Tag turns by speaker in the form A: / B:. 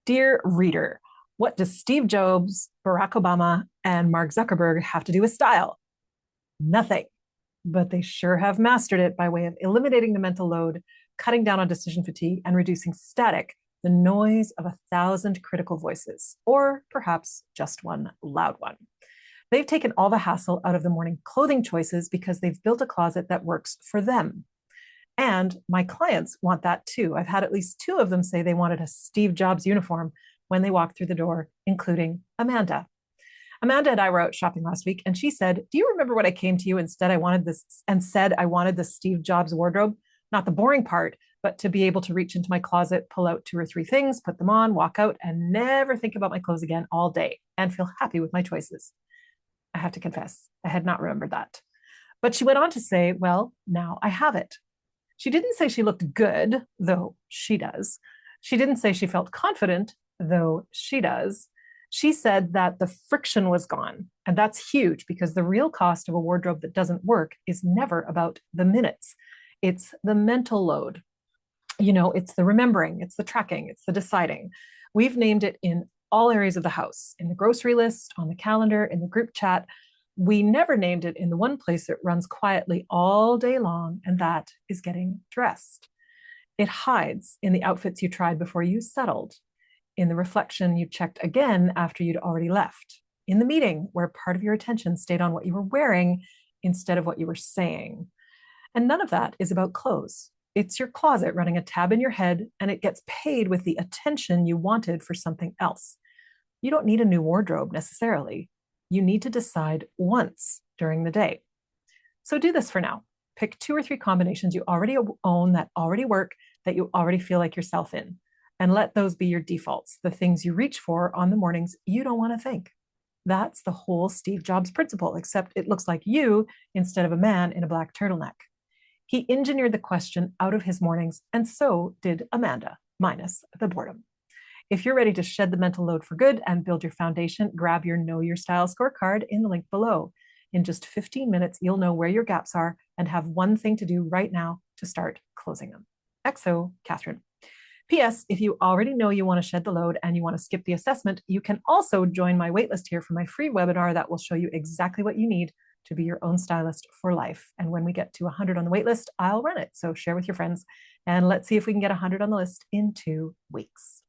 A: Dear reader, what does Steve Jobs, Barack Obama, and Mark Zuckerberg have to do with style? Nothing. But they sure have mastered it by way of eliminating the mental load, cutting down on decision fatigue, and reducing static, the noise of 1,000 critical voices, or perhaps just one loud one. They've taken all the hassle out of the morning clothing choices because they've built a closet that works for them. And my clients want that too. I've had at least two of them say they wanted a Steve Jobs uniform when they walked through the door, including Amanda. Amanda and I were out shopping last week, and she said, "Do you remember when I came to you instead? I wanted this and said I wanted the Steve Jobs wardrobe, not the boring part, but to be able to reach into my closet, pull out two or three things, put them on, walk out, and never think about my clothes again all day and feel happy with my choices." I have to confess, I had not remembered that. But she went on to say, "Well, now I have it." She didn't say she looked good, though she does. She didn't say she felt confident, though she does. She said that the friction was gone. And that's huge because the real cost of a wardrobe that doesn't work is never about the minutes. It's the mental load. It's the remembering, it's the tracking, it's the deciding. We've named it in all areas of the house, in the grocery list, on the calendar, in the group chat. We never named it in the one place it runs quietly all day long, and that is getting dressed. It hides in the outfits you tried before you settled, in the reflection you checked again after you'd already left, in the meeting where part of your attention stayed on what you were wearing instead of what you were saying. And none of that is about clothes. It's your closet running a tab in your head, and it gets paid with the attention you wanted for something else. You don't need a new wardrobe necessarily. You need to decide once during the day. So do this for now. Pick two or three combinations you already own that already work, that you already feel like yourself in, and let those be your defaults, the things you reach for on the mornings you don't want to think. That's the whole Steve Jobs principle, except it looks like you instead of a man in a black turtleneck. He engineered the question out of his mornings, and so did Amanda, minus the boredom. If you're ready to shed the mental load for good and build your foundation, grab your Know Your Style scorecard in the link below. In just 15 minutes, you'll know where your gaps are and have one thing to do right now to start closing them. XO, Catherine. P.S. If you already know you want to shed the load and you want to skip the assessment, you can also join my waitlist here for my free webinar that will show you exactly what you need to be your own stylist for life. And when we get to 100 on the waitlist, I'll run it. So share with your friends and let's see if we can get 100 on the list in 2 weeks.